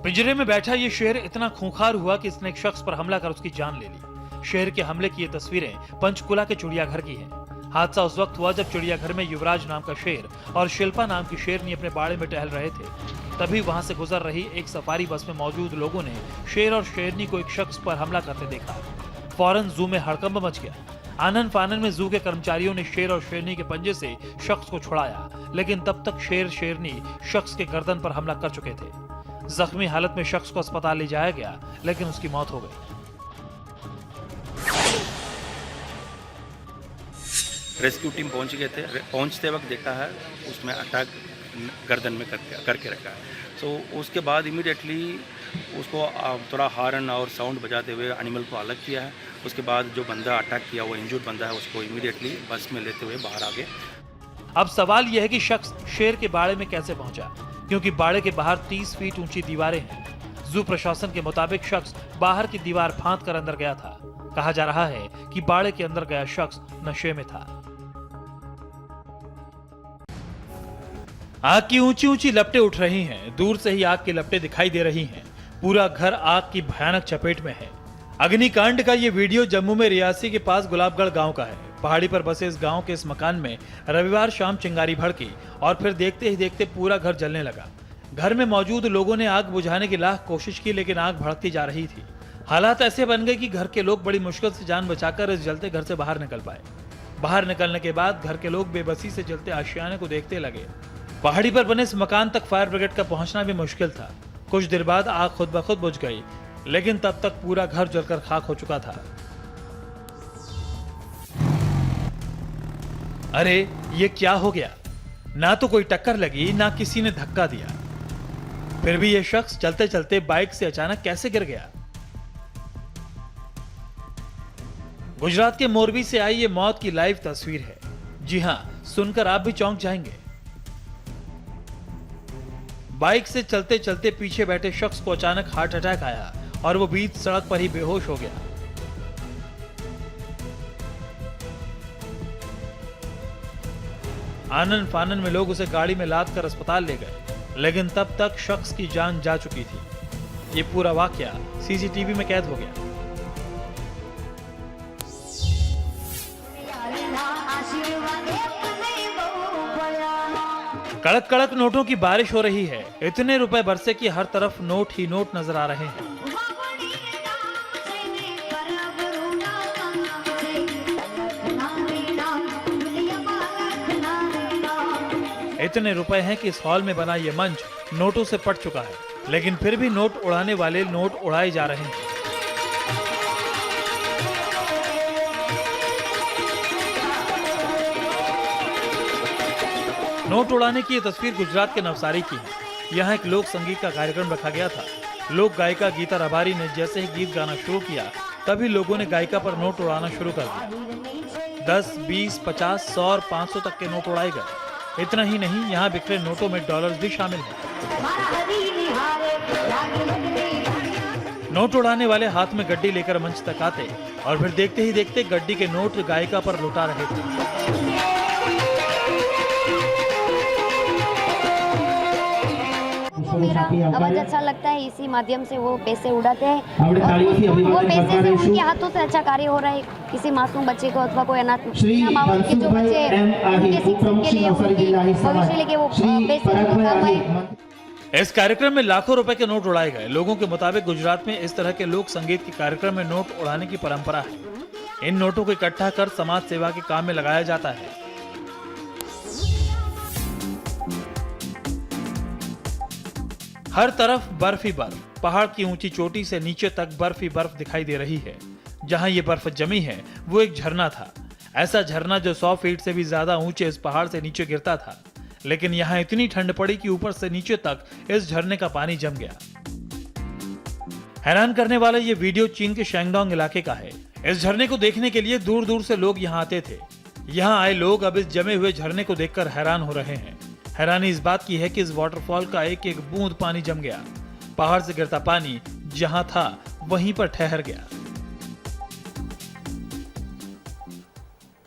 पिंजरे में बैठा ये शेर इतना खूंखार हुआ कि इसने एक शख्स पर हमला कर उसकी जान ले ली। शेर के हमले की ये तस्वीरें पंचकुला के चिड़ियाघर की हैं। हादसा उस वक्त हुआ जब चिड़ियाघर में युवराज नाम का शेर और शिल्पा नाम की शेरनी अपने बाड़े में टहल रहे थे। तभी वहां से गुजर रही एक सफारी बस में मौजूद लोगों ने शेर और शेरनी को एक शख्स पर हमला करते देखा। फौरन जू में हड़कंप मच गया। आनन फानन में जू के कर्मचारियों ने शेर और शेरनी के पंजे से शख्स को छुड़ाया, लेकिन तब तक शेर शेरनी शख्स के गर्दन पर हमला कर चुके थे। जख्मी हालत में शख्स को अस्पताल ले जाया गया, लेकिन उसकी मौत हो गई। रेस्क्यू टीम पहुंच गए थे। पहुंचते वक्त देखा है उसमें अटैक गर्दन में करके रखा है। तो उसके बाद इमीडिएटली उसको थोड़ा हॉर्न और साउंड बजाते हुए एनिमल को अलग किया है। उसके बाद जो बंदा अटैक किया, वो इंजर्ड बंदा है, उसको इमीडिएटली बस में लेते हुए बाहर आ गए। अब सवाल यह है कि शख्स शेर के बाड़े में कैसे पहुंचा, क्योंकि बाड़े के बाहर 30 फीट ऊंची दीवारें हैं। जू प्रशासन के मुताबिक शख्स बाहर की दीवार फांद कर अंदर गया था। कहा जा रहा है कि बाड़े के अंदर गया शख्स नशे में था। आग की ऊंची ऊंची लपटें उठ रही हैं। दूर से ही आग की लपटें दिखाई दे रही हैं। पूरा घर आग की भयानक चपेट में है। अग्निकांड का ये वीडियो जम्मू में रियासी के पास गुलाबगढ़ गांव का है। पहाड़ी पर बसे इस गांव के इस मकान में रविवार शाम चिंगारी भड़की और फिर देखते ही देखते पूरा घर जलने लगा। घर में मौजूद लोगों ने आग बुझाने की लाख कोशिश की, लेकिन आग भड़कती जा रही थी। हालात ऐसे बन गए कि घर के लोग बड़ी मुश्किल से जान बचाकर इस जलते घर से बाहर निकल पाए। बाहर निकलने के बाद घर के लोग बेबसी से जलते आशियाने को देखते लगे। पहाड़ी पर बने इस मकान तक फायर ब्रिगेड का पहुंचना भी मुश्किल था। कुछ देर बाद आग खुद ब खुद बुझ गई, लेकिन तब तक पूरा घर जलकर खाक हो चुका था। अरे ये क्या हो गया? ना तो कोई टक्कर लगी, ना किसी ने धक्का दिया। फिर भी ये शख्स चलते चलते बाइक से अचानक कैसे गिर गया? गुजरात के मोरबी से आई ये मौत की लाइव तस्वीर है। जी हां, सुनकर आप भी चौंक जाएंगे। बाइक से चलते चलते पीछे बैठे शख्स को अचानक हार्ट अटैक आया और वो बीच सड़क पर ही बेहोश हो गया। आनन फानन में लोग उसे गाड़ी में लाद कर अस्पताल ले गए, लेकिन तब तक शख्स की जान जा चुकी थी। ये पूरा वाकया सीसीटीवी में कैद हो गया। कड़क कड़क नोटों की बारिश हो रही है। इतने रुपए बरसे कि हर तरफ नोट ही नोट नजर आ रहे हैं। इतने रुपए हैं कि इस हॉल में बना ये मंच नोटों से पट चुका है, लेकिन फिर भी नोट उड़ाने वाले नोट उड़ाए जा रहे हैं। नोट उड़ाने की ये तस्वीर गुजरात के नवसारी की है। यहाँ एक लोक संगीत का कार्यक्रम रखा गया था। लोक गायिका गीता रबारी ने जैसे ही गीत गाना शुरू किया, तभी लोगों ने गायिका पर नोट उड़ाना शुरू कर दिया। 10, 20, 50, 100 और 500 तक के नोट उड़ाए गए। इतना ही नहीं, यहाँ बिखरे नोटों में डॉलर्स भी शामिल हैं। नोट उड़ाने वाले हाथ में गड्डी लेकर मंच तक आते और फिर देखते ही देखते गड्डी के नोट गायिका पर लुटा रहे थे। मेरा आवाज अच्छा लगता है, इसी माध्यम से वो पैसे उड़ाते हैं और वो पैसे से उनके हाथों से अच्छा कार्य हो रहा है। किसी मासूम बच्चे को अथवा कोई अनाथ माँ बाप के जो बच्चे उनके शिक्षा के लिए, उनकी भविष्य लेके वो पैसे। इस कार्यक्रम में लाखों रुपए के नोट उड़ाए गए। लोगों के मुताबिक गुजरात में इस तरह के लोक संगीत के कार्यक्रम में नोट उड़ाने की परंपरा है। इन नोटों को इकट्ठा कर समाज सेवा के काम में लगाया जाता है। हर तरफ बर्फ ही बर्फ। पहाड़ की ऊंची चोटी से नीचे तक बर्फ ही बर्फ दिखाई दे रही है। जहां ये बर्फ जमी है वो एक झरना था। ऐसा झरना जो 100 फीट से भी ज्यादा ऊंचे इस पहाड़ से नीचे गिरता था। लेकिन यहाँ इतनी ठंड पड़ी कि ऊपर से नीचे तक इस झरने का पानी जम गया। हैरान करने वाला ये वीडियो चीन के शेंगडोंग इलाके का है। इस झरने को देखने के लिए दूर दूर से लोग यहाँ आते थे। यहाँ आए लोग अब इस जमे हुए झरने को देखकर हैरान हो रहे हैं। हैरानी इस बात की है कि इस वाटरफॉल का एक एक बूंद पानी जम गया। पहाड़ से गिरता पानी जहां था वहीं पर ठहर गया।